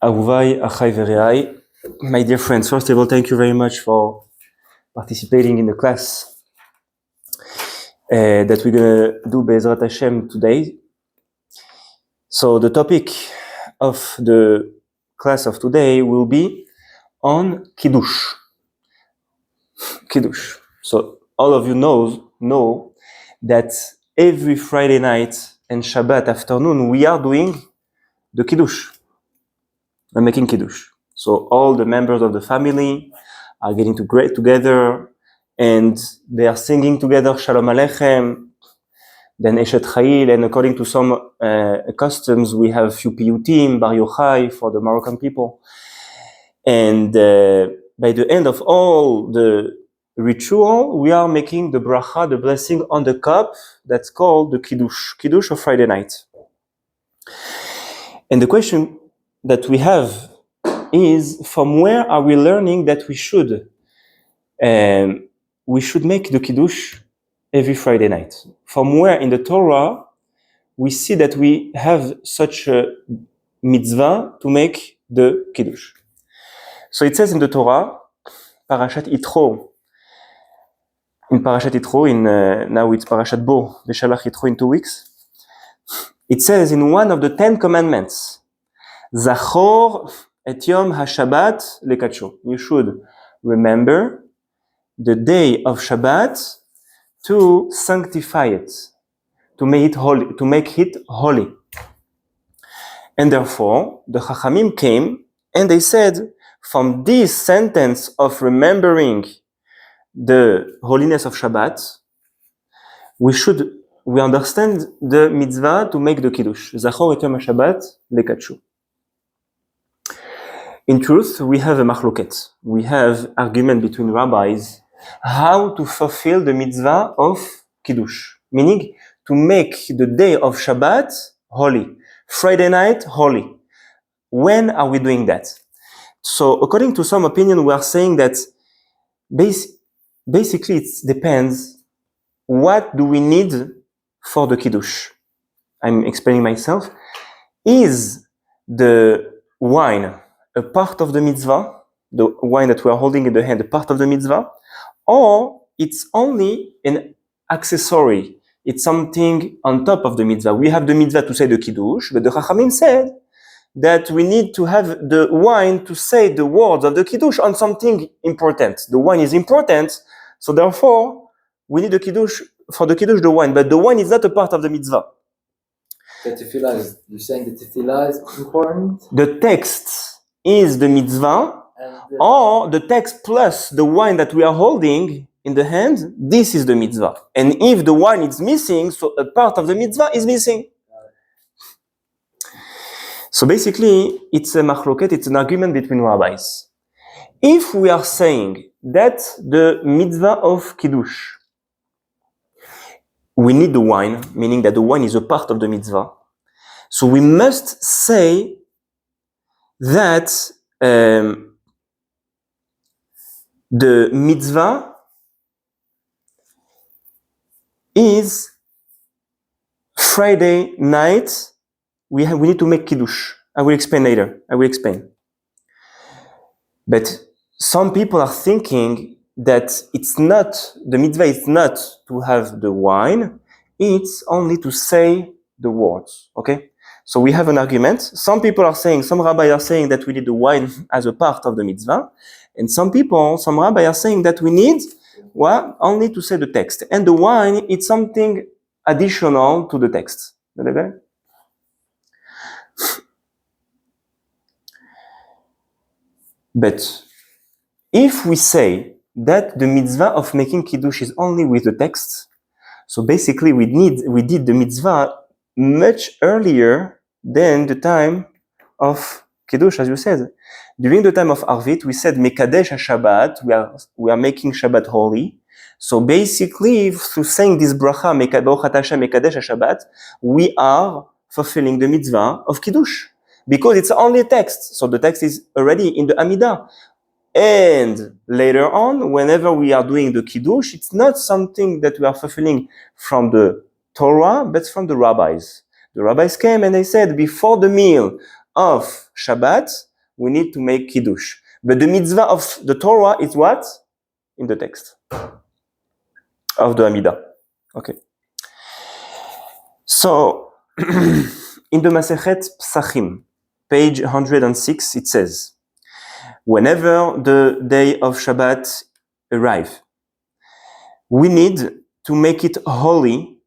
Ahuvai, Achai Vereai, my dear friends, first of all, thank you very much for participating in the class that we're going to do Be'ezrat Hashem today. So the topic of the class of today will be on Kiddush. Kiddush. So all of you know that every Friday night and Shabbat afternoon we are doing the Kiddush. We're making Kiddush. So all the members of the family are getting together and they are singing together Shalom Aleichem, then Eshet Chayil, and according to some customs, we have few piyutim, Bar Yochai for the Moroccan people. And by the end of all the ritual, we are making the bracha, the blessing on the cup that's called the Kiddush of Friday night. And the question that we have is, from where are we learning that we should make the Kiddush every Friday night? From where in the Torah we see that we have such a mitzvah to make the Kiddush? So it says in the Torah, Parashat Yitro, now it's Parashat Bo, Veshalach Yitro in 2 weeks. It says in one of the 10 commandments, Zachor et Yom HaShabbat lekadsho. You should remember the day of Shabbat to sanctify it, to make it holy. And therefore, the Chachamim came and they said, from this sentence of remembering the holiness of Shabbat, we understand the mitzvah to make the Kiddush. Zachor et Yom HaShabbat lekadsho. In truth, we have a machloket. We have argument between rabbis how to fulfill the mitzvah of Kiddush, meaning to make the day of Shabbat holy, Friday night holy. When are we doing that? So according to some opinion, we are saying that basically it depends what do we need for the Kiddush. I'm explaining myself. Is the wine a part of the mitzvah, the wine that we are holding in the hand, a part of the mitzvah, or it's only an accessory, it's something on top of the mitzvah? We have the mitzvah to say the Kiddush, but the Chachamim said that we need to have the wine to say the words of the Kiddush on something important. The wine is important, so therefore we need the Kiddush, for the Kiddush the wine, but the wine is not a part of the mitzvah. The tefillah you're saying the tefillah is important? The text is the mitzvah, or the text plus the wine that we are holding in the hand, this is the mitzvah. And if the wine is missing, so a part of the mitzvah is missing. So basically, it's a machloket, it's an argument between rabbis. If we are saying that the mitzvah of Kiddush, we need the wine, meaning that the wine is a part of the mitzvah, so we must say that the mitzvah is Friday night. We need to make Kiddush. I will explain later. But some people are thinking that the mitzvah is not to have the wine, it's only to say the words. Okay? So we have an argument. Some rabbis are saying that we need the wine as a part of the mitzvah. And some rabbis are saying that we need only to say the text. And the wine, it's something additional to the text. Okay? But if we say that the mitzvah of making Kiddush is only with the text, so basically we did the mitzvah much earlier than the time of Kiddush, as you said. During the time of Arvit, we said Mekadesh HaShabbat, we are making Shabbat holy. So basically, through saying this bracha, Mekadesh HaShabbat, we are fulfilling the mitzvah of Kiddush. Because it's only a text, so the text is already in the Amidah. And later on, whenever we are doing the Kiddush, it's not something that we are fulfilling from the Torah, but from the rabbis. The rabbis came and they said, before the meal of Shabbat, we need to make Kiddush. But the mitzvah of the Torah is what? In the text of the Amidah. Okay. So, in the Masechet Psachim, page 106, it says, whenever the day of Shabbat arrives, we need to make it holy,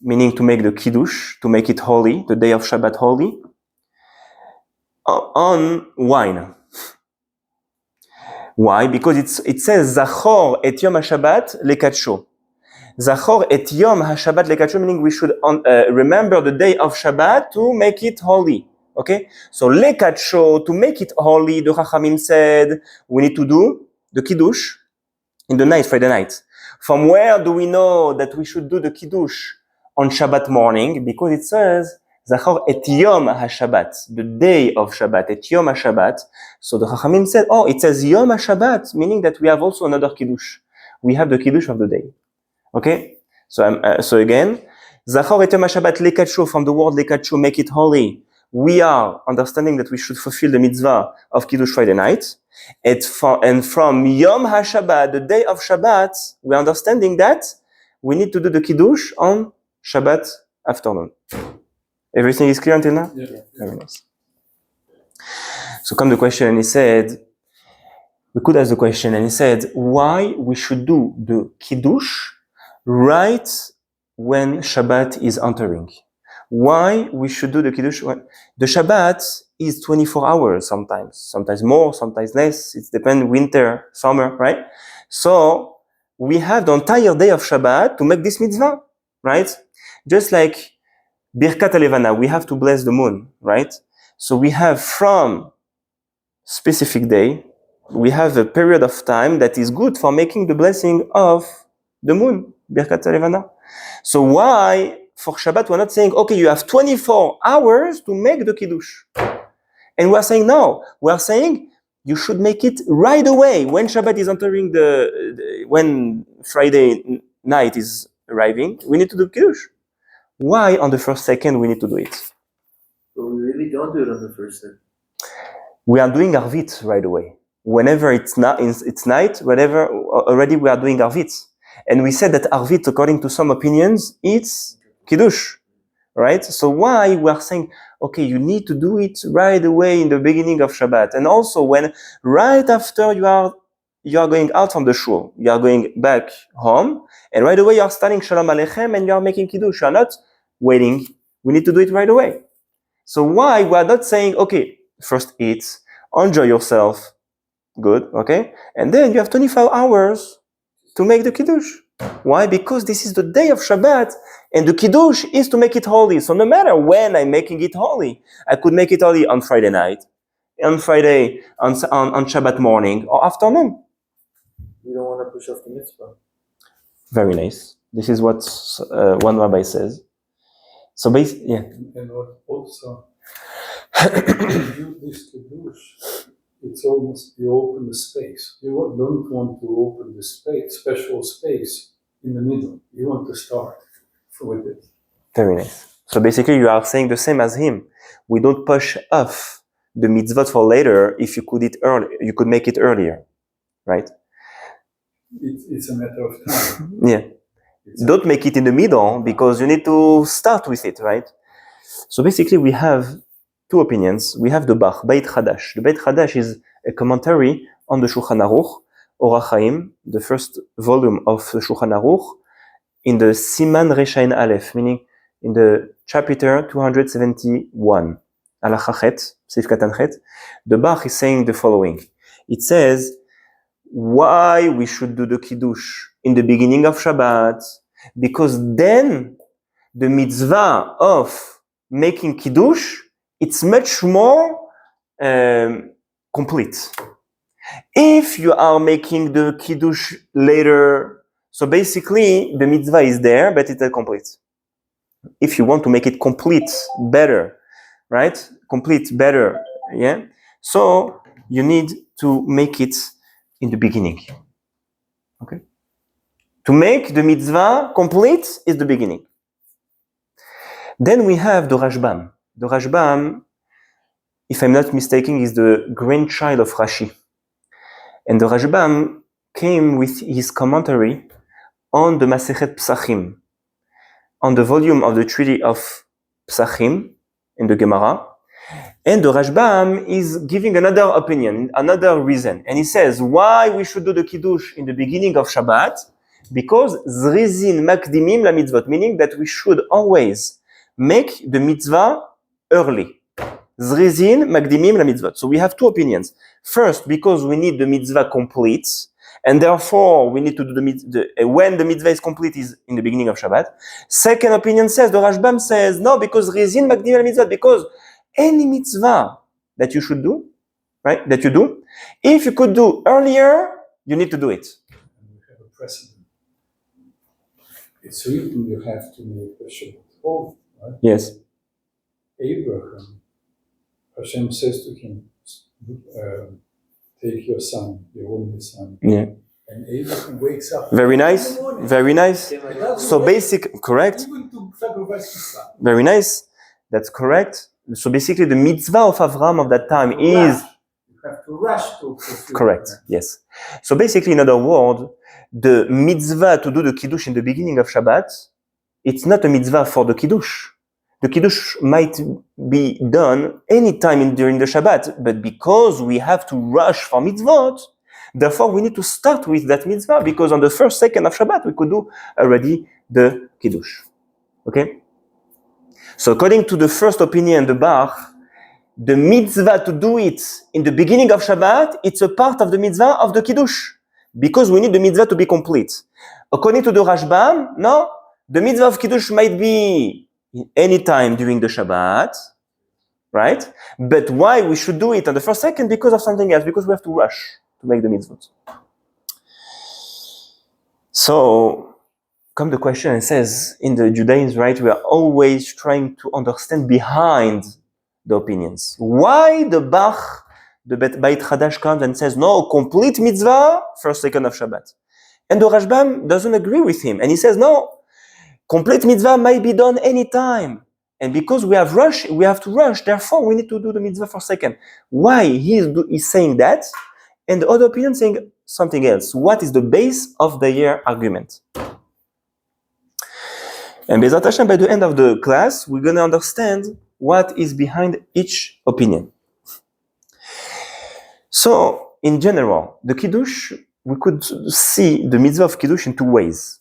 meaning to make the Kiddush, to make it holy, the day of Shabbat holy, on wine. Why? Because it says, Zachor et Yom HaShabbat lekadsho. Zachor et Yom HaShabbat lekadsho, meaning we should remember the day of Shabbat to make it holy. Okay? So lekadsho, to make it holy, the Chachamim said, we need to do the Kiddush in the night, Friday night. From where do we know that we should do the Kiddush on Shabbat morning? Because it says, Zachor et Yom HaShabbat, the day of Shabbat, et Yom HaShabbat. So the Chachamim said, oh, it says Yom HaShabbat, meaning that we have also another Kiddush. We have the Kiddush of the day. Okay? So again, Zachor et Yom HaShabbat lekadsho, from the word lekadsho, make it holy. We are understanding that we should fulfill the mitzvah of Kiddush Friday night. And from Yom HaShabbat, the day of Shabbat, we are understanding that we need to do the Kiddush on Shabbat afternoon. Everything is clear until now? Yeah. Very nice. So come the question, and he said, we could ask the question, and he said, why we should do the Kiddush right when Shabbat is entering? Why we should do the Kiddush when the Shabbat is 24 hours sometimes more, sometimes less. It depends, winter, summer, right? So we have the entire day of Shabbat to make this mitzvah, right? Just like Birkat HaLevana, we have to bless the moon, right? So we have from specific day, we have a period of time that is good for making the blessing of the moon, Birkat HaLevana. So why, for Shabbat, we're not saying, okay, you have 24 hours to make the Kiddush. And we're saying, no, we're saying you should make it right away. When Shabbat is entering when Friday night is arriving, we need to do Kiddush. Why on the first second we need to do it? But we really don't do it on the first second. We are doing Arvit right away. Whenever it's night, whatever, already we are doing Arvit. And we said that Arvit, according to some opinions, it's Kiddush, right? So why we are saying, okay, you need to do it right away in the beginning of Shabbat. And also when right after you are going out from the shul, you are going back home, and right away you are starting Shalom Aleichem and you are making Kiddush. You are not waiting. We need to do it right away. So why we are not saying, okay, first eat, enjoy yourself, good, okay? And then you have 24 hours to make the Kiddush. Why? Because this is the day of Shabbat, and the Kiddush is to make it holy. So no matter when I'm making it holy, I could make it holy on Friday night, on Friday, on Shabbat morning, or afternoon. We don't want to push off the mitzvah. Very nice. This is what one rabbi says. So basically, yeah. And what also, you do this Kiddush, it's almost, you open the space. You don't want to open the space, special space in the middle. You want to start with it. Very nice. So basically you are saying the same as him. We don't push off the mitzvot for later. If you could eat early, you could make it earlier, right? It's a matter of time. Yeah. Don't make it in the middle because you need to start with it, right? So basically we have two opinions. We have the Bach, Beit Chadash. The Beit Chadash is a commentary on the Shulchan Aruch, Orach Chaim, the first volume of the Shulchan Aruch, in the Siman Reshain Aleph, meaning in the chapter 271, Halacha Chet, Sif Katan Chet. The Bach is saying the following. It says, why we should do the Kiddush in the beginning of Shabbat? Because then the mitzvah of making Kiddush, it's much more complete. If you are making the Kiddush later, so basically the mitzvah is there, but it's incomplete. If you want to make it complete, better, right? Complete, better, yeah? So you need to make it in the beginning, okay? To make the mitzvah complete is the beginning. Then we have the Rashbam. The Rashbam if I'm not mistaken, is the grandchild of Rashi. And the Rashbam came with his commentary on the Masechet Psachim, on the volume of the Treaty of Psachim in the Gemara. And the Rashbam is giving another opinion, another reason. And he says why we should do the Kiddush in the beginning of Shabbat, because Zrizin Makdimim la mitzvot, meaning that we should always make the mitzvah early. Zrizin Makdimim la mitzvot. So we have two opinions. First, because we need the mitzvah complete, and therefore we need to do when the mitzvah is complete is in the beginning of Shabbat. Second opinion says, the Rashbam says, no, because Zrizin Makdimim la mitzvot, because any mitzvah that you should do, right, that you do, if you could do earlier, you need to do it. And we have a precedent. It's written you have to make a Shabbat holy, right? Yes. Abraham, Hashem says to him, take your son, your only son. Yeah. And Abraham wakes up. Very nice. Very nice. So basic, correct. Even to sacrifice his son. Very nice. That's correct. So basically, the mitzvah of Avram of that time is You have to rush to fulfill correct. that. Yes. So basically, in other words, the mitzvah to do the kiddush in the beginning of Shabbat, it's not a mitzvah for the kiddush. The kiddush might be done anytime during the Shabbat, but because we have to rush for mitzvot, therefore we need to start with that mitzvah, because on the first second of Shabbat we could do already the kiddush. Okay. So according to the first opinion, the Bach, the mitzvah to do it in the beginning of Shabbat, it's a part of the mitzvah of the Kiddush, because we need the mitzvah to be complete. According to the Rashbam, no, the mitzvah of Kiddush might be any time during the Shabbat, right? But why we should do it on the first second? Because of something else, because we have to rush to make the mitzvot. So, come the question and says, in the Judaism, right, we are always trying to understand behind the opinions. Why the Bach, the Beit Chadash comes and says, no, complete mitzvah, first second of Shabbat. And the Rashbam doesn't agree with him. And he says, no, complete mitzvah might be done anytime. And because we have to rush, therefore we need to do the mitzvah for second. Why he's saying that? And the other opinion saying something else. What is the base of their argument? And Bezat Hashem, by the end of the class, we're going to understand what is behind each opinion. So, in general, the Kiddush, we could see the mitzvah of Kiddush in two ways.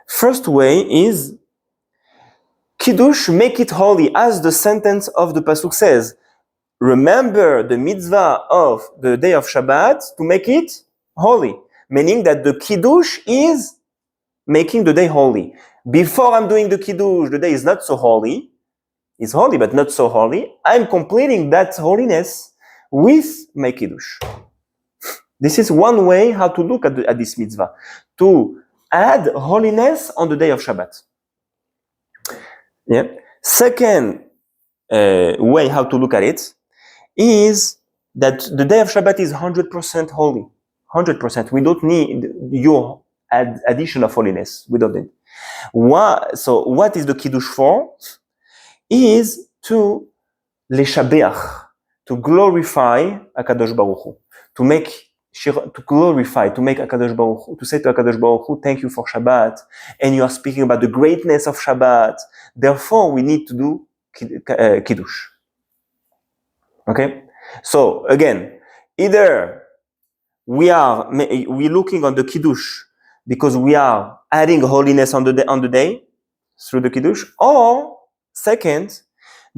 First way is, Kiddush, make it holy, as the sentence of the Pasuk says. Remember the mitzvah of the day of Shabbat to make it holy. Meaning that the Kiddush is making the day holy. Before I'm doing the Kiddush, the day is not so holy. It's holy, but not so holy. I'm completing that holiness with my Kiddush. This is one way how to look at this mitzvah. To add holiness on the day of Shabbat. Yeah. Second way how to look at it is that the day of Shabbat is 100% holy. 100%. We don't need your addition of holiness. We don't need. So what is the Kiddush for? Is to leshabeach, to glorify HaKadosh Baruch Hu, to make HaKadosh Baruch Hu, to say to HaKadosh Baruch Hu, thank you for Shabbat, and you are speaking about the greatness of Shabbat. Therefore, we need to do Kiddush. Okay? So, again, either we're looking on the Kiddush because we are adding holiness on the day through the Kiddush, or second,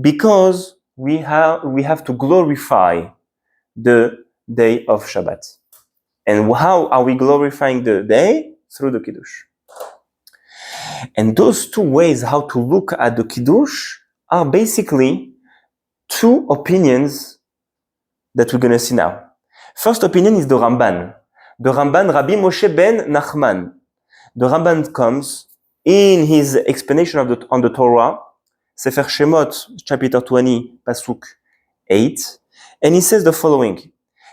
because we have to glorify the day of Shabbat. And how are we glorifying the day? Through the Kiddush. And those two ways how to look at the Kiddush are basically two opinions that we're going to see now. First opinion is the Ramban. The Ramban, Rabbi Moshe ben Nachman. The Ramban comes in his explanation on the Torah, Sefer Shemot, chapter 20, Pasuk 8, and he says the following.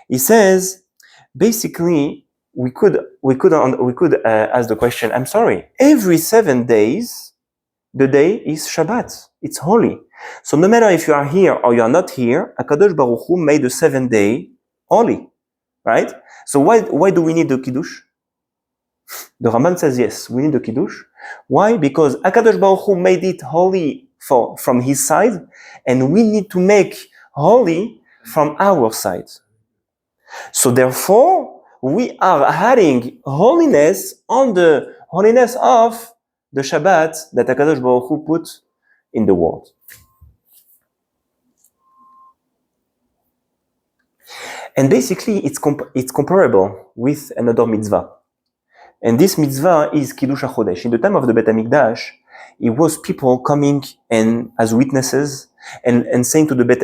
He says, basically, we could ask the question, I'm sorry, every 7 days, the day is Shabbat. It's holy. So no matter if you are here or you are not here, HaKadosh Baruch Hu made the 7th day holy, right? So why do we need the Kiddush? The Rambam says yes, we need the Kiddush. Why? Because HaKadosh Baruch Hu made it holy from his side, and we need to make holy from our side. So therefore, we are adding holiness on the holiness of the Shabbat that HaKadosh Baruch Hu put in the world. And basically, it's comparable with another mitzvah. And this mitzvah is Kiddush HaChodesh. In the time of the Beit HaMikdash, it was people coming and as witnesses and saying to the Beit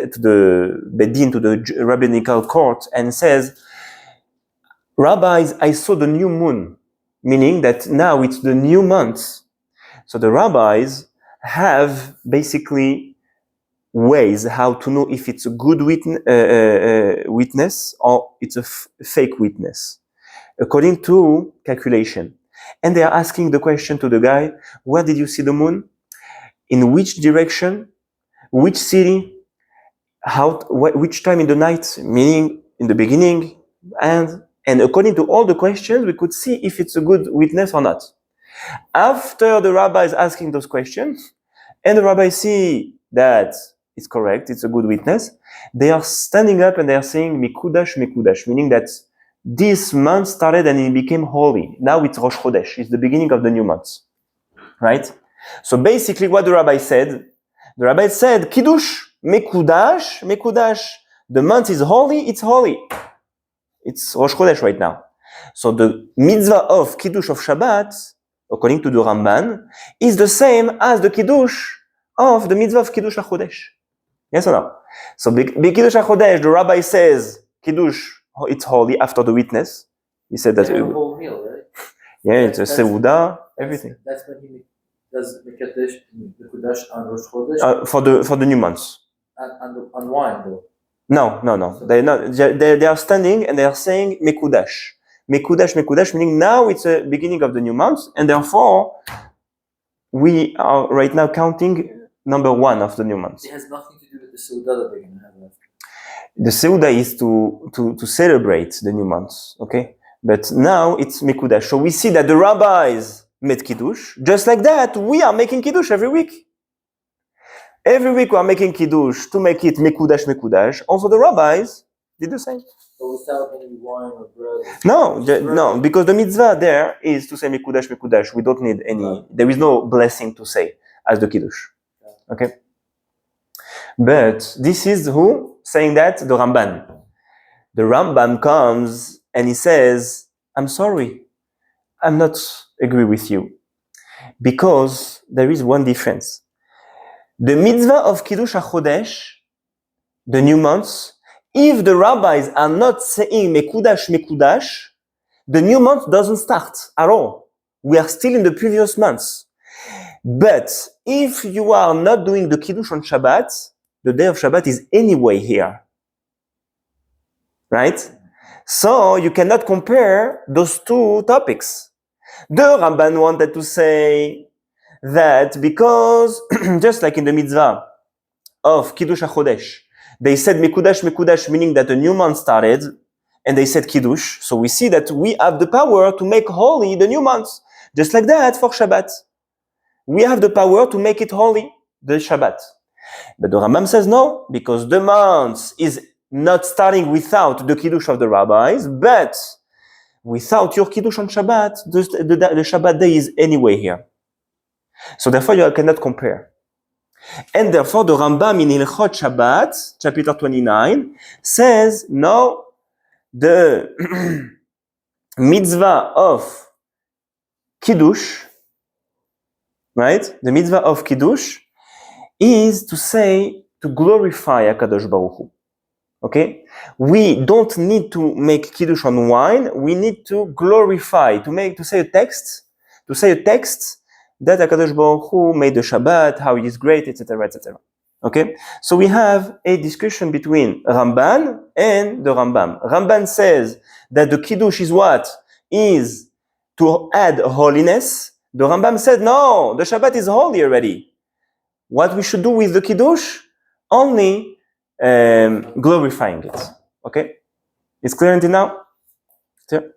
Din, to the rabbinical court, and says, Rabbis, I saw the new moon, meaning that now it's the new month. So the rabbis have basically ways how to know if it's a good witness or it's a fake witness, according to calculation. And they are asking the question to the guy, where did you see the moon? In which direction? Which city? Which time in the night? Meaning in the beginning. And according to all the questions, we could see if it's a good witness or not. After the rabbi is asking those questions, and the rabbi see that it's correct, it's a good witness, they are standing up and they are saying, Mikudash, Mikudash, meaning that this month started and it became holy. Now it's Rosh Chodesh, it's the beginning of the new month, right? So basically what the rabbi said, Kiddush, Mekudash, Mekudash, the month is holy, it's holy. It's Rosh Chodesh right now. So the mitzvah of Kiddush of Shabbat, according to the Ramban, is the same as the Kiddush of the mitzvah of Kiddush HaChodesh. Yes or no? So Kiddush HaChodesh, the rabbi says, Kiddush, it's holy after the witness. He said that. The whole meal, right? Yeah, it's a Seudah, everything. That's when he does Mekudash on Rosh Chodesh? For the new months. On wine, though. No. They are standing and they are saying Mekudash. Mekudash, meaning now it's the beginning of the new month, and therefore we are right now counting number 1 of the new month. It has nothing to do with the Seudah that they're going to have left. The Seudah is to celebrate the new month, okay? But now it's Mekudash. So we see that the rabbis made Kiddush. Just like that, we are making Kiddush every week. Every week we are making Kiddush to make it Mekudash. Also the rabbis did the same. But without any wine or bread? No, because the mitzvah there is to say Mekudash. We don't need any, there is no blessing to say as the Kiddush. Okay? But this is who saying that? The Ramban. The Rambam comes and he says, I'm sorry, I'm not agree with you. Because there is one difference. The mitzvah of Kiddush HaChodesh, the new month, if the rabbis are not saying Mekudash, the new month doesn't start at all. We are still in the previous months. But if you are not doing the Kiddush on Shabbat, the day of Shabbat is anyway here. Right? So you cannot compare those two topics. The Ramban wanted to say that because, just like in the mitzvah of Kiddush HaChodesh, they said Mekudash, meaning that a new month started, and they said Kiddush. So we see that we have the power to make holy the new month. Just like that for Shabbat. We have the power to make it holy, the Shabbat. But the Rambam says no, because the month is not starting without the Kiddush of the rabbis, but without your Kiddush on Shabbat, the Shabbat day is anyway here. So therefore you cannot compare. And therefore the Rambam in Hilchot Shabbat, chapter 29, says, no, the mitzvah of Kiddush, right? The mitzvah of Kiddush is to say, to glorify HaKadosh Baruch Hu. Okay? We don't need to make Kiddush on wine, we need to glorify, to say a text that HaKadosh Baruch Hu made the Shabbat, how it is great, etc., etc. Okay? So we have a discussion between Ramban and the Rambam. Ramban says that the Kiddush is what? Is to add holiness. The Rambam said, no, the Shabbat is holy already. what we should do with the kiddush? Only glorifying it. Okay? It's clear until now? Clear?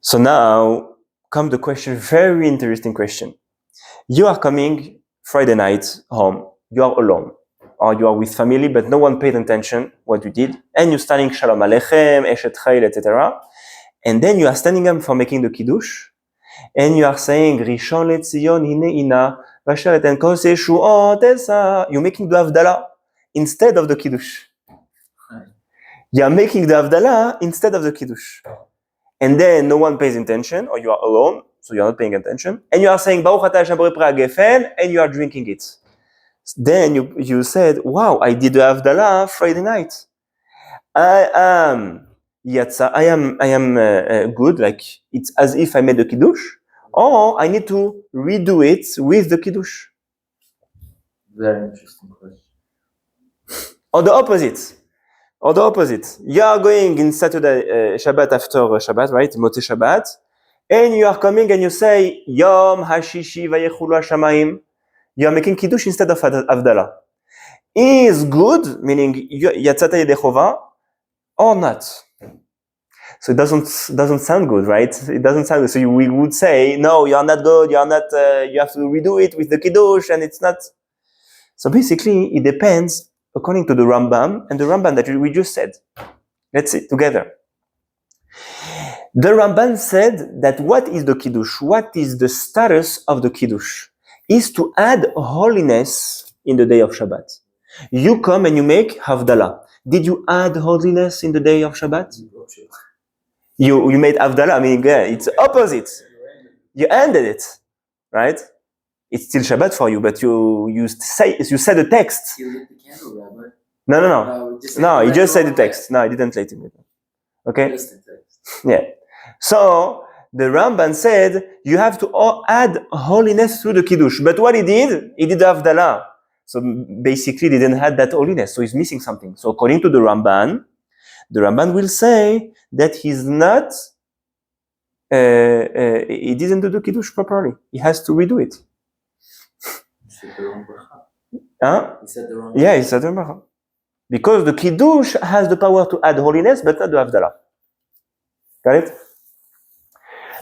So now comes the question, very interesting question. You are coming Friday night home. You are alone. Or you are with family, but no one paid attention what you did. And you're standing Shalom Aleichem, Eshet Chayil, etc. And then you are standing up for making the Kiddush. And you are saying, Rishon LeZion Hine Ina, Vasher et Enko Seshuot Esa. You're making the Havdala instead of the Kiddush. You are making the Havdala instead of the Kiddush. And then no one pays attention, or you are alone, so you are not paying attention. And you are saying, Baruch Atah Hashem Borei Prea Gefen, and you are drinking it. Then you said, wow, I did the Havdalah Friday night. I am good, like it's as if I made the Kiddush, or I need to redo it with the Kiddush. Very interesting question. Or the opposite. You are going in Saturday, Shabbat after Shabbat, right? Motzei Shabbat. And you are coming and you say, Yom HaShishi Vayechulu HaShamayim. You are making Kiddush instead of Havdalah. Is good, meaning Yatzata Yedei Chova, or not? So it doesn't sound good, right? It doesn't sound good. So we would say, no, you are not good, you are not, you have to redo it with the Kiddush, and it's not. So basically, it depends according to the Rambam and the Ramban that we just said. Let's see together. The Ramban said that what is the Kiddush? What is the status of the Kiddush? Is to add holiness in the day of Shabbat. You come and you make Havdala. Did you add holiness in the day of Shabbat? You made Havdala. I mean, it's opposite. You ended it, right? It's still Shabbat for you, but you said the text. You lit the candle, Rabbi. No. He just said the text. No, he didn't light it. Okay. Just the text. Yeah. So the Ramban said you have to add holiness through the Kiddush. But what he did Havdalah. So basically, he didn't have that holiness. So he's missing something. So according to the Ramban will say that he's not. He didn't do the Kiddush properly. He has to redo it. He said the wrong bracha. Huh? He said the wrong Yeah, he said the bracha. Because the Kiddush has the power to add holiness, but not the Havdalah. Got it?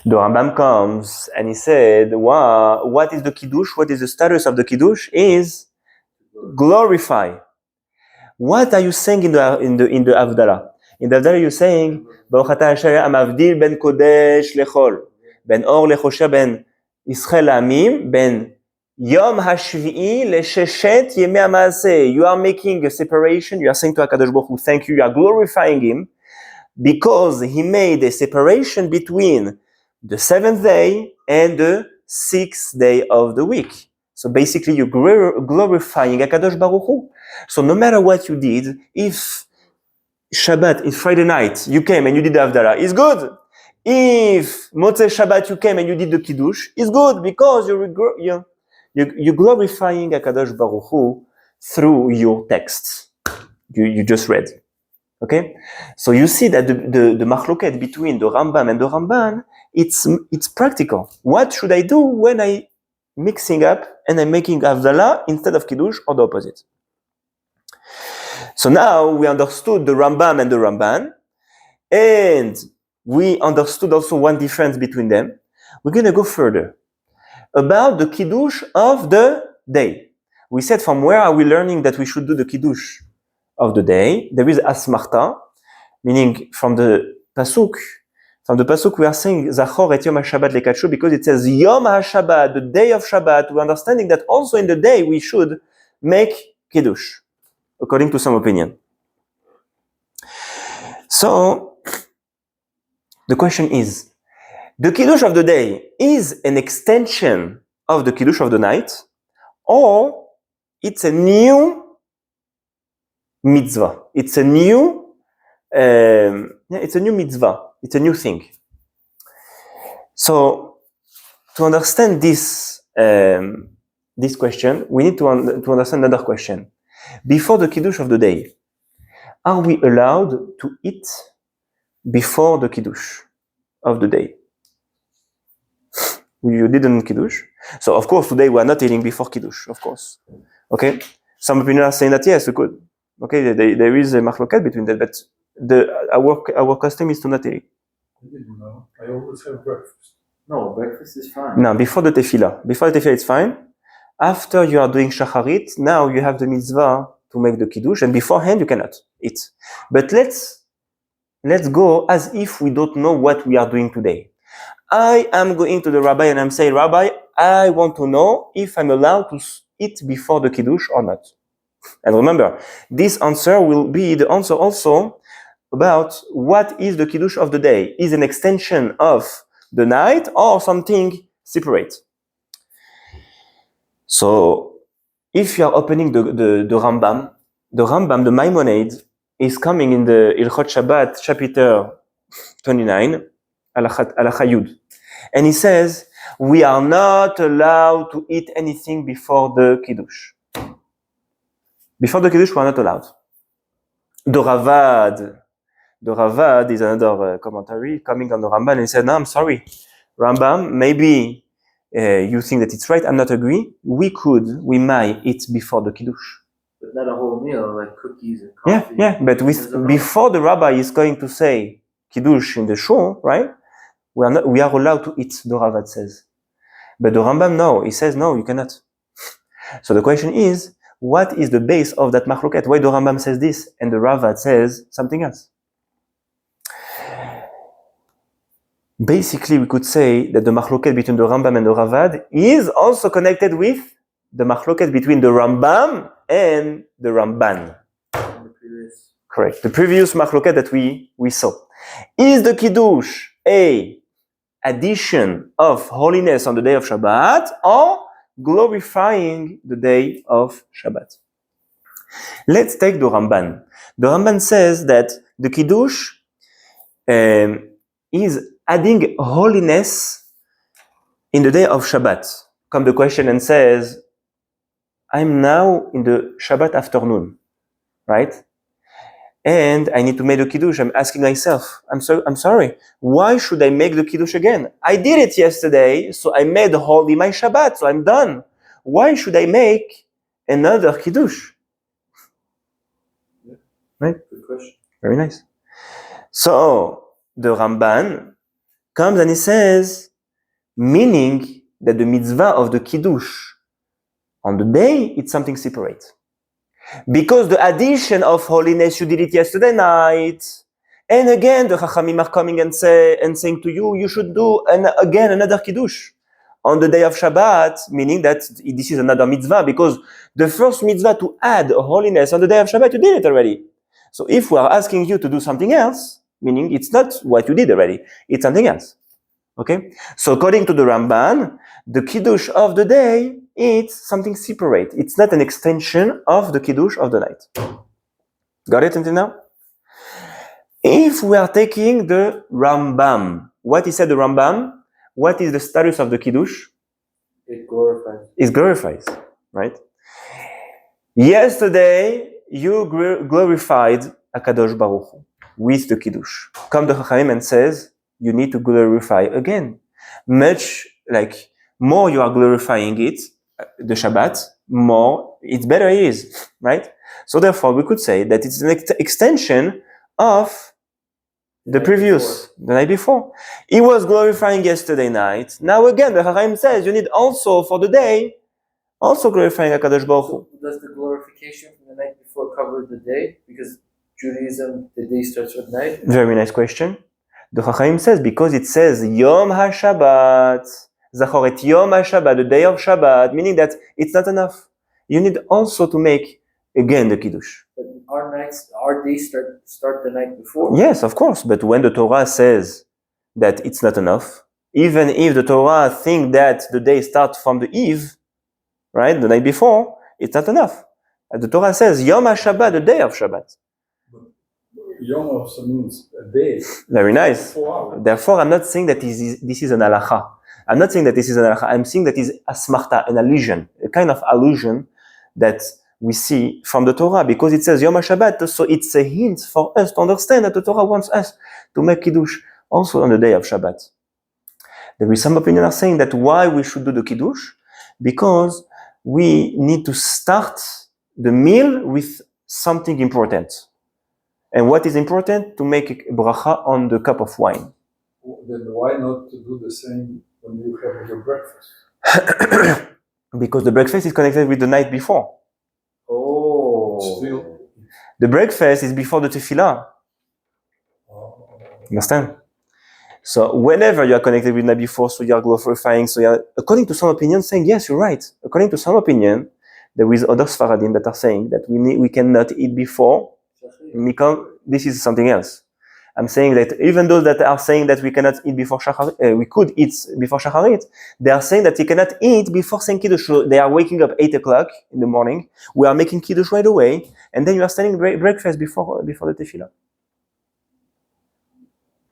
The Rambam comes and he said, wow, what is the Kiddush? What is the status of the Kiddush? Is glorify. What are you saying in the Havdalah? In the Havdalah you're saying, Baruch Atah Hashem Hamavdil ben Kodesh lechol, ben Or lechosher, ben Yisrael la'amim, ben Yom HaShvi'i leSheshet Yemei HaMaaseh. You are making a separation. You are saying to HaKadosh Baruch Hu, thank you. You are glorifying Him because He made a separation between the 7th day and the 6th day of the week. So basically, you're glorifying HaKadosh Baruch Hu. So no matter what you did, if Shabbat is Friday night, you came and you did the Havdalah, it's good. If Motzei Shabbat you came and you did the Kiddush, it's good because you're glorifying HaKadosh Baruch Hu through your texts you just read. Okay? So you see that the machloket between the Rambam and the Ramban, it's practical. What should I do when I mixing up and I'm making Havdalah instead of Kiddush, or the opposite? So now we understood the Rambam and the Ramban, and we understood also one difference between them. We're going to go further about the Kiddush of the day. We said, from where are we learning that we should do the Kiddush of the day? There is Asmarta, meaning from the Pasuk. From the Pasuk we are saying Zachor et Yom HaShabbat lekadshu, because it says Yom HaShabbat, the day of Shabbat. We're understanding that also in the day we should make Kiddush, according to some opinion. So the question is, the Kiddush of the day is an extension of the Kiddush of the night, or it's a new mitzvah. It's a new mitzvah. It's a new thing. So to understand this question, we need to understand another question. Before the Kiddush of the day, are we allowed to eat before the Kiddush of the day? You didn't Kiddush. So of course today we are not eating before Kiddush, of course. Okay? Some opinions are saying that yes, we could. Okay, there is a machloket between that, but our custom is to not eat. I didn't know. I always have breakfast. No, breakfast is fine. No, before the tefillah. Before the tefillah it's fine. After you are doing shacharit, now you have the mitzvah to make the kiddush, and beforehand you cannot eat. But let's go as if we don't know what we are doing today. I am going to the rabbi and I'm saying, Rabbi, I want to know if I'm allowed to eat before the kiddush or not. And remember, this answer will be the answer also about what is the kiddush of the day. Is an extension of the night or something separate? So, if you are opening the Rambam, the Maimonides, is coming in the Ilchot Shabbat, chapter 29, Alachat Yud. And he says, we are not allowed to eat anything before the Kiddush. Before the Kiddush, we are not allowed. The Ravad is another commentary coming on the Rambam, and he said, no, I'm sorry. Rambam, maybe you think that it's right, I'm not agree. We might eat before the Kiddush. But not a whole meal, like cookies and coffee. Yeah, but before the rabbi is going to say Kiddush in the shul, right? We are allowed to eat, the Ravad says. But the Rambam, no, he says, no, you cannot. So the question is, what is the base of that machloket? Why the Rambam says this and the Ravad says something else? Basically, we could say that the machloket between the Rambam and the Ravad is also connected with the machloket between the Rambam and the Ramban. Correct. The previous machloket that we saw. Is the Kiddush a addition of holiness on the day of Shabbat or glorifying the day of Shabbat? Let's take the Ramban. The Ramban says that the Kiddush is adding holiness in the day of Shabbat. Come the question and says, I'm now in the Shabbat afternoon, right? And I need to make the Kiddush. I'm asking myself, I'm sorry, why should I make the Kiddush again? I did it yesterday, so I made holy my Shabbat, so I'm done. Why should I make another Kiddush? Right? Good question. Very nice. So, the Ramban comes and he says, meaning that the mitzvah of the Kiddush on the day, it's something separate. Because the addition of holiness, you did it yesterday night. And again, the Chachamim are coming and saying to you, you should do again another Kiddush on the day of Shabbat, meaning that this is another mitzvah, because the first mitzvah to add holiness on the day of Shabbat, you did it already. So if we are asking you to do something else, meaning it's not what you did already, it's something else. Okay? So according to the Ramban, the Kiddush of the day, it's something separate. It's not an extension of the Kiddush of the night. Got it until now? If we are taking the Rambam, what he said the Rambam, what is the status of the Kiddush? It glorifies. It glorifies, right? Yesterday, you glorified HaKadosh Baruch Hu with the Kiddush. Come the Chachamim and says, you need to glorify again. Much like more you are glorifying it, the Shabbat, more it's better it is, right? So therefore, we could say that it's an extension of the previous, the night before. He was glorifying yesterday night. Now again, the Chachamim says you need also for the day, also glorifying HaKadosh Baruch Hu. So does the glorification from the night before cover the day? Because Judaism, the day starts with night. Very nice question. The Chachamim says because it says Yom HaShabbat, Zachor et Yom HaShabbat, the day of Shabbat, meaning that it's not enough. You need also to make again the Kiddush. But our days start the night before. Yes, of course. But when the Torah says that it's not enough, even if the Torah think that the day starts from the eve, right, the night before, it's not enough. And the Torah says Yom HaShabbat, the day of Shabbat. Yom also means a day. Very nice. 4 hours. Therefore, I'm not saying that this is an halacha. I'm not saying that this is an halacha. I'm saying that is a smarta, an allusion, a kind of allusion that we see from the Torah, because it says Yom HaShabbat, so it's a hint for us to understand that the Torah wants us to make Kiddush also on the day of Shabbat. There is some opinion are saying that why we should do the kiddush, because we need to start the meal with something important. And what is important? To make a bracha on the cup of wine. Then why not to do the same when you have your breakfast? Because the breakfast is connected with the night before. Still, The breakfast is before the tefillah. Understand? So whenever you are connected with night before, so you are glorifying, so you are, according to some opinion, saying, yes, you're right. According to some opinion, there is other Sfaradim that are saying that we cannot eat before, because this is something else. I'm saying that even those that are saying that we cannot eat before Shacharit, we could eat before Shacharit, they are saying that you cannot eat before saying Kiddush. So they are waking up 8 o'clock in the morning, we are making Kiddush right away, and then you are standing breakfast before the Tefillah.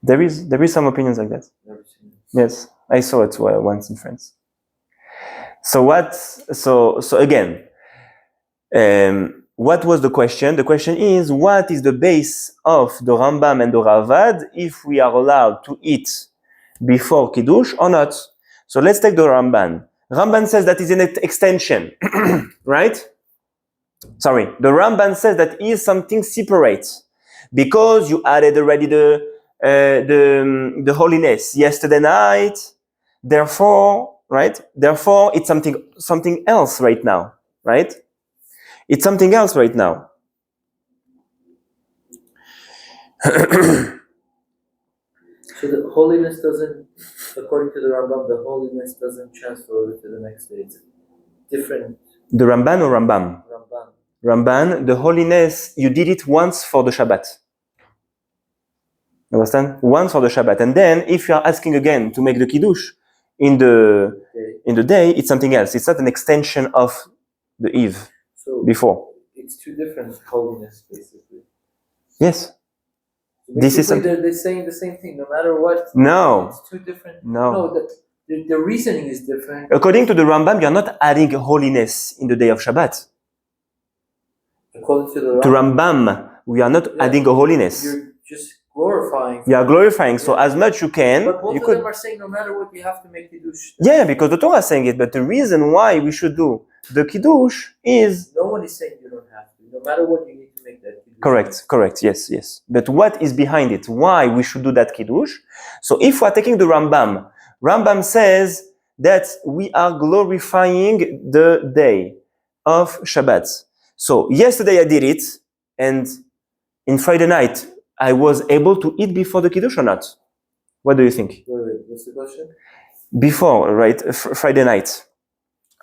There is some opinions like that. Yes, I saw it once in France. So again, what was the question? The question is, what is the base of the Rambam and the Ravad if we are allowed to eat before Kiddush or not? So let's take the Ramban. Ramban says that is an extension, right? Sorry, the Ramban says that is something separate because you added already the holiness yesterday night. Therefore, right? Therefore, it's something else right now, right? It's something else right now. So the holiness doesn't, according to the Rambam, the holiness doesn't transfer over to the next day. It's different. The Ramban or Rambam? Ramban. Ramban, the holiness, you did it once for the Shabbat. You understand? Once for the Shabbat. And then, if you are asking again to make the Kiddush in the day, it's something else. It's not an extension of the Eve. So before. It's two different holiness, basically. Yes. So this is they're saying the same thing, no matter what. No. It's two different. No. The reasoning is different. According to the Rambam, you are not adding holiness in the day of Shabbat. According to the To Rambam, we are not adding a holiness. You're just glorifying. You are glorifying, so as much you can. But both of them are saying no matter what, we have to make Kiddush. Yeah, because the Torah is saying it, but the reason why we should do the Kiddush is... No one is saying you don't have to. No matter what, you need to make that Kiddush. Correct, yes. But what is behind it? Why we should do that Kiddush? So if we are taking the Rambam says that we are glorifying the day of Shabbat. So yesterday I did it, and in Friday night, I was able to eat before the Kiddush or not? What do you think? Wait, what's the question? Before, right? Friday night.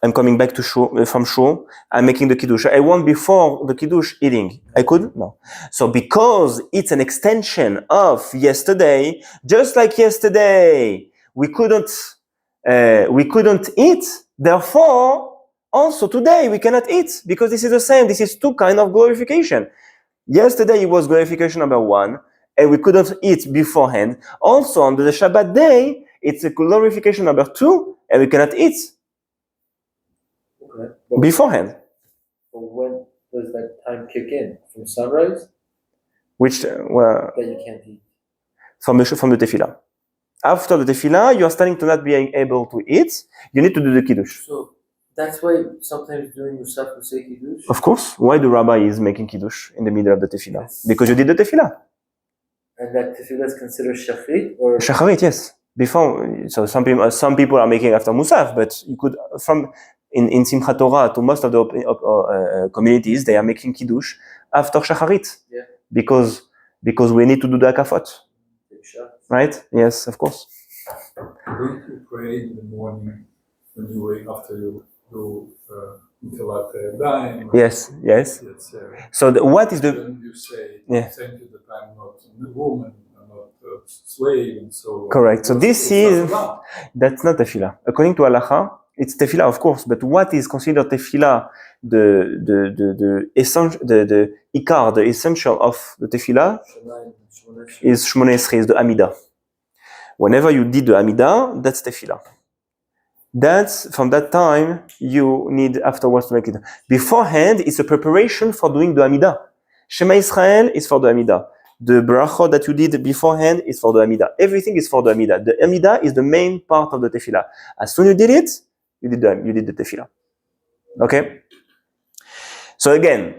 I'm coming back to from Shul. I'm making the Kiddush. I want before the Kiddush eating. I could? No. So because it's an extension of yesterday, just like yesterday, we couldn't eat. Therefore, also today we cannot eat because this is the same. This is two kinds of glorification. Yesterday it was glorification number one, and we couldn't eat beforehand. Also on the Shabbat day, it's a glorification number two, and we cannot eat beforehand. But when does that time kick in? From sunrise? Which that you can't eat. From the tefillah. After the tefillah, you are starting to not being able to eat. You need to do the kiddush. So that's why sometimes during Musaf we say kiddush. Of course. Why the rabbi is making kiddush in the middle of the tefillah? Yes. Because you did the tefillah. And that tefillah is considered shacharit or shacharit? Yes. Before, so some people are making after Musaf, but you could in Simchat Torah to most of the communities they are making kiddush after shacharit. Yeah. Because we need to do the akafot. Right? Yes, of course. Don't you pray in the morning when you wake after you do Nitilat Yadayim? Yes. So what is the? Then you say, yeah. Thank you that I'm not a woman, I'm not a slave, and so on. Correct. So that's not tefillah. According to halacha, it's tefillah, of course. But what is considered tefillah, the essential, the ikar, the essential of the tefillah is Shmoneh Esrei, is the Amidah. Whenever you did the Amidah, that's tefillah. That's from that time you need afterwards to make it. Beforehand, it's a preparation for doing the Amidah. Shema Israel is for the Amidah. The brachot that you did beforehand is for the Amidah. Everything is for the Amidah. The Amidah is the main part of the tefillah. As soon as you did it, you did the tefillah. Okay? So again,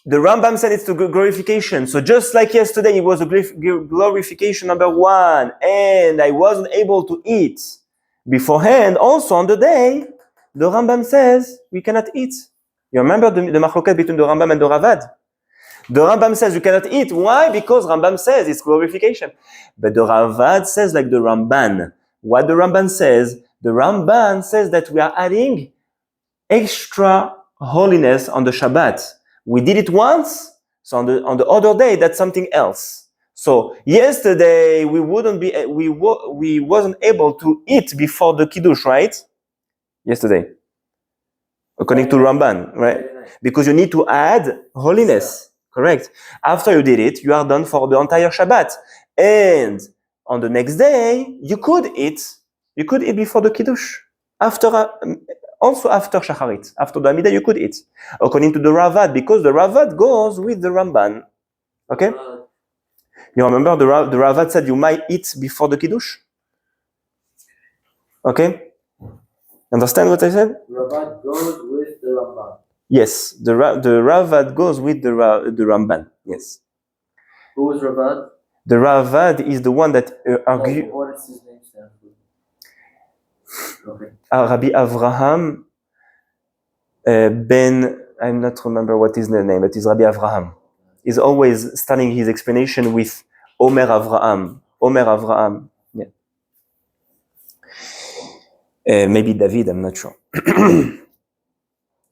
the Rambam said it's to glorification. So just like yesterday, it was a glorification number 1, and I wasn't able to eat beforehand. Also on the day, the Rambam says we cannot eat. You remember the machloket between the Rambam and the Ravad? The Rambam says you cannot eat. Why? Because Rambam says it's glorification. But the Ravad says like the Ramban. What the Ramban says? The Ramban says that we are adding extra holiness on the Shabbat. We did it once, so on the other day, that's something else. So yesterday we wasn't able to eat before the Kiddush, right? Yesterday, according to Ramban, right? Because you need to add holiness, correct? After you did it, you are done for the entire Shabbat. And on the next day, you could eat before the Kiddush. Also after Shacharit, after the Amidah, you could eat. According to the Ravad, because the Ravad goes with the Ramban. Okay? You remember the Ravad said you might eat before the Kiddush? Okay? Understand what I said? Ravad goes with the Ramban. Yes, the Ravad goes with the Ramban. Yes. Who is Ravad? The Ravad is the one that argues. What is his name stand for? Okay. Rabbi Avraham I'm not remember what his name, but it's Rabbi Avraham. He's always starting his explanation with Omer Avraham. Yeah. Maybe David, I'm not sure.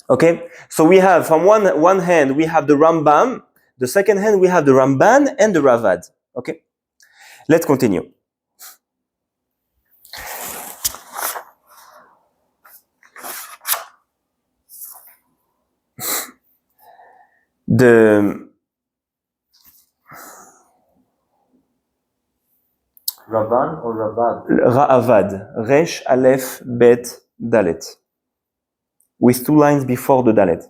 Okay, so we have from one hand we have the Rambam, the second hand we have the Ramban and the Ravad. Okay, let's continue. The Rabban or Ravad? Ra'avad, Resh Aleph Bet Dalet, with 2 lines before the Dalet.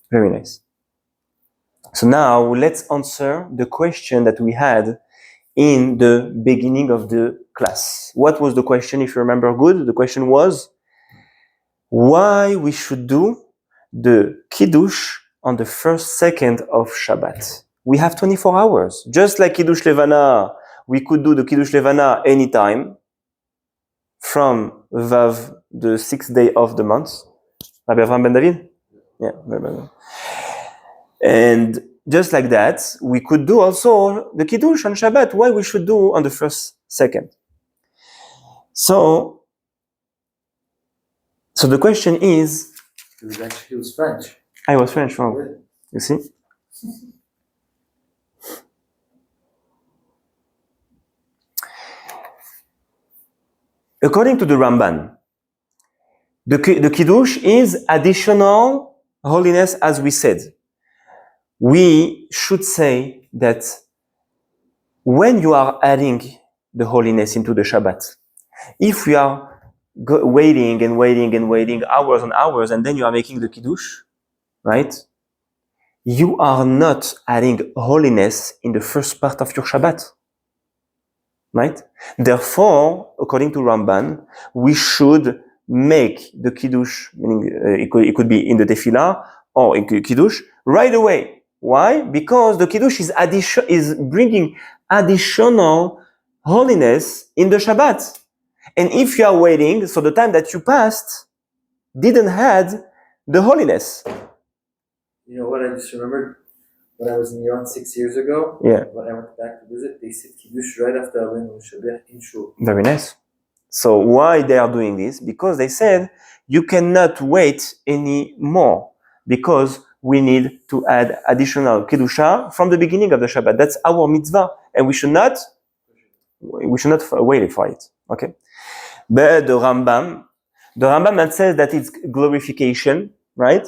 Very nice. So now let's answer the question that we had in the beginning of the class. What was the question, if you remember good? The question was why we should do the Kiddush on the first second of Shabbat. We have 24 hours. Just like Kiddush Levana, we could do the Kiddush Levana anytime from Vav, the 6th day of the month. Rabbi Avraham ben David? Yeah. And just like that, we could do also the Kiddush on Shabbat. Why we should do on the first second? So the question is... He was French. I was French, wow. You see? According to the Ramban, the Kiddush is additional holiness, as we said. We should say that when you are adding the holiness into the Shabbat, if we are waiting hours and hours, and then you are making the Kiddush, right? You are not adding holiness in the first part of your Shabbat, right? Therefore, according to Ramban, we should make the Kiddush, meaning it could be in the Tefillah or in Kiddush, right away. Why? Because the Kiddush is bringing additional holiness in the Shabbat. And if you are waiting, so the time that you passed didn't have the holiness. You know what I just remembered? When I was in Iran 6 years ago, Yeah. when I went back to visit, they said Kiddush right after Avinu Shabbat in Shul. Very nice. So why they are doing this? Because they said you cannot wait anymore because we need to add additional Kiddusha from the beginning of the Shabbat. That's our mitzvah, and we should not wait for it. Okay. But the Rambam that says that it's glorification, right?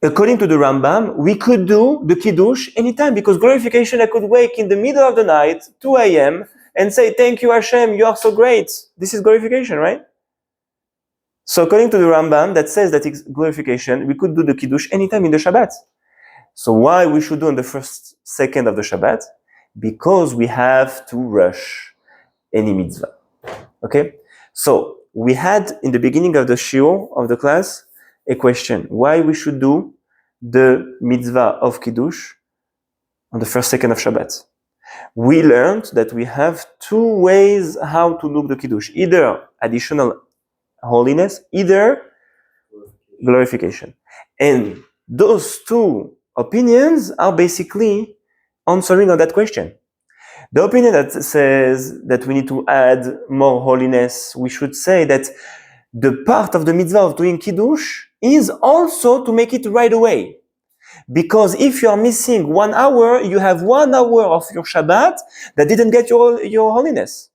According to the Rambam, we could do the Kiddush anytime because glorification, I could wake in the middle of the night, 2 a.m., and say, thank you, Hashem, you are so great. This is glorification, right? So according to the Rambam, that says that it's glorification, we could do the Kiddush anytime in the Shabbat. So why we should do on the first second of the Shabbat? Because we have to rush any mitzvah. Okay? So we had in the beginning of the shiur of the class a question: why we should do the mitzvah of Kiddush on the first second of Shabbat? We learned that we have two ways how to do the Kiddush: either additional holiness, either glorification. And those two opinions are basically answering on that question. The opinion that says that we need to add more holiness, we should say that the part of the mitzvah of doing Kiddush is also to make it right away. Because if you are missing 1 hour, you have 1 hour of your Shabbat that didn't get your holiness.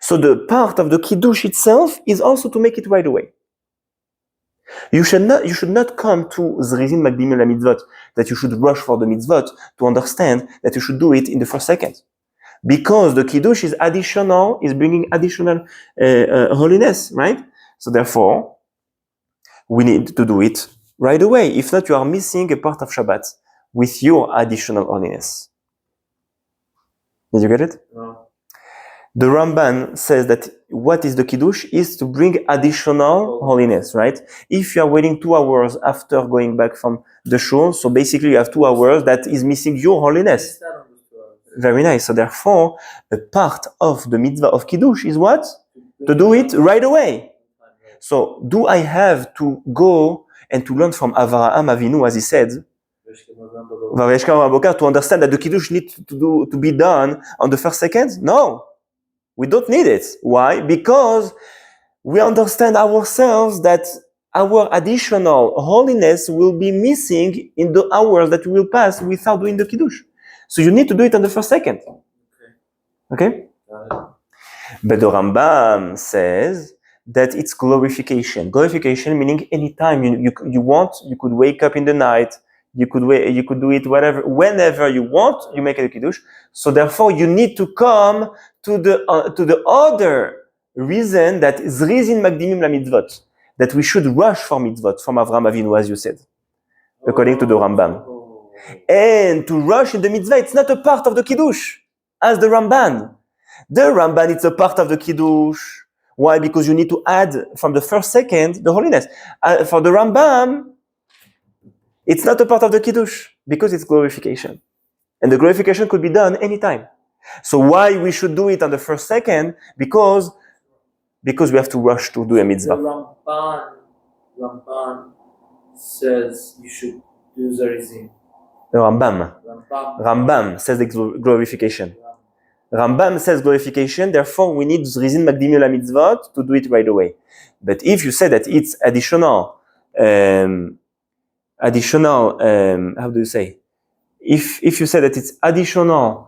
So the part of the Kiddush itself is also to make it right away. You should not come to Zrizin Magdimim LaMitzvot, that you should rush for the mitzvot, to understand that you should do it in the first second. Because the Kiddush is additional, is bringing additional holiness, right? So therefore, we need to do it right away. If not, you are missing a part of Shabbat with your additional holiness. Did you get it? No. The Ramban says that what is the Kiddush is to bring additional holiness, right? If you are waiting 2 hours after going back from the shul, so basically you have 2 hours that is missing your holiness. Very nice. So therefore, a part of the mitzvah of Kiddush is what? To do it right away. So do I have to go and to learn from Avraham Avinu, as he said, to understand that the Kiddush needs to be done on the first second? No. We don't need it. Why? Because we understand ourselves that our additional holiness will be missing in the hours that we will pass without doing the Kiddush. So you need to do it on the first second. Okay? But the Rambam says that it's glorification. Glorification meaning anytime you want, you could wake up in the night, you could do it whenever you want, you make a Kiddush. So therefore you need to come to the other reason that Zrizin Magdimim LaMitzvot, that we should rush for mitzvot from Avraham Avinu, as you said, according to the Rambam. And to rush in the mitzvah, it's not a part of the Kiddush, as the Ramban. The Ramban, it's a part of the Kiddush. Why? Because you need to add from the first second the holiness. For the Rambam, it's not a part of the Kiddush, because it's glorification. And the glorification could be done anytime. So why we should do it on the first second? Because we have to rush to do a mitzvah. The Ramban says you should do Zarizim. The Rambam says the glorification. Rambam says glorification, therefore we need Zrizin Magdimim LaMitzvot to do it right away. But if you say that it's additional, how do you say? If you say that it's additional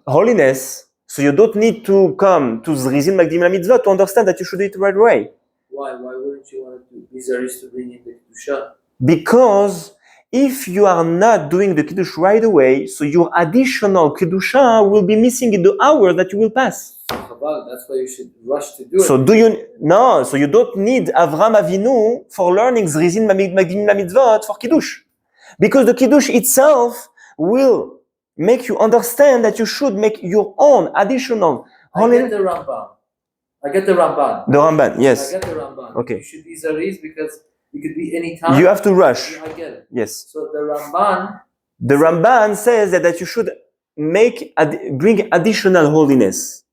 holiness, so you don't need to come to Zrizin Magdimim LaMitzvot to understand that you should do it right away. Why? Why wouldn't you want to do Bizaris to bring in the Kedusha? Because if you are not doing the Kiddush right away, so your additional Kiddusha will be missing in the hours that you will pass. That's why you should rush to do it. So you don't need Avraham Avinu for learning Zrizin Magdimim LaMitzvot for Kiddush. Because the Kiddush itself will make you understand that you should make your own additional holiness. I get the Ramban. The Ramban, yes. I get the Ramban. Okay. You should be Zariz because it could be any time. You have to rush. I get it. Yes. So the Ramban says that you should bring additional holiness.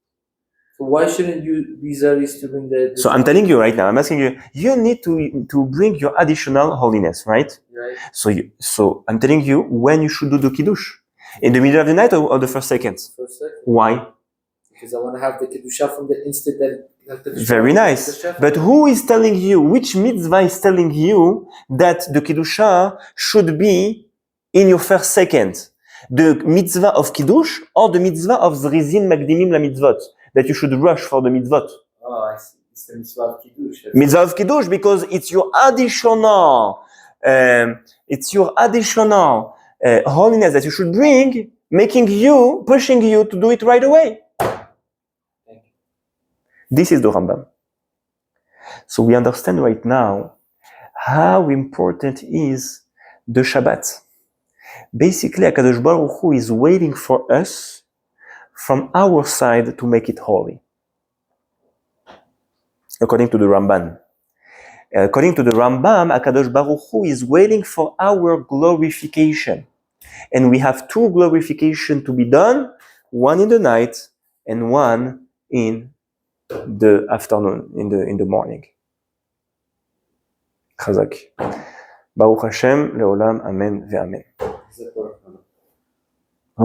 So why shouldn't you be Zariz to bring the So I'm telling you right now, I'm asking you, you need to bring your additional holiness, right? Right. So I'm telling you when you should do the Kiddush. In the middle of the night or the first second? First second. Why? Because I want to have the Kedusha from the instant that... Very nice. But who is telling you, which mitzvah is telling you that the Kiddusha should be in your first second? The mitzvah of Kiddush or the mitzvah of Zrizin Magdimim LaMitzvot? That you should rush for the mitzvot. Oh, I see. It's the mitzvah of Kiddush. Mitzvah of Kiddush because it's your additional holiness that you should bring, pushing you to do it right away. This is the Rambam. So we understand right now how important is the Shabbat. Basically, HaKadosh Baruch Hu is waiting for us from our side to make it holy. According to the Ramban. According to the Rambam, HaKadosh Baruch Hu is waiting for our glorification. And we have two glorifications to be done, one in the night and one in the afternoon, in the morning. Chazak. Baruch Hashem, leolam, amen ve'amen.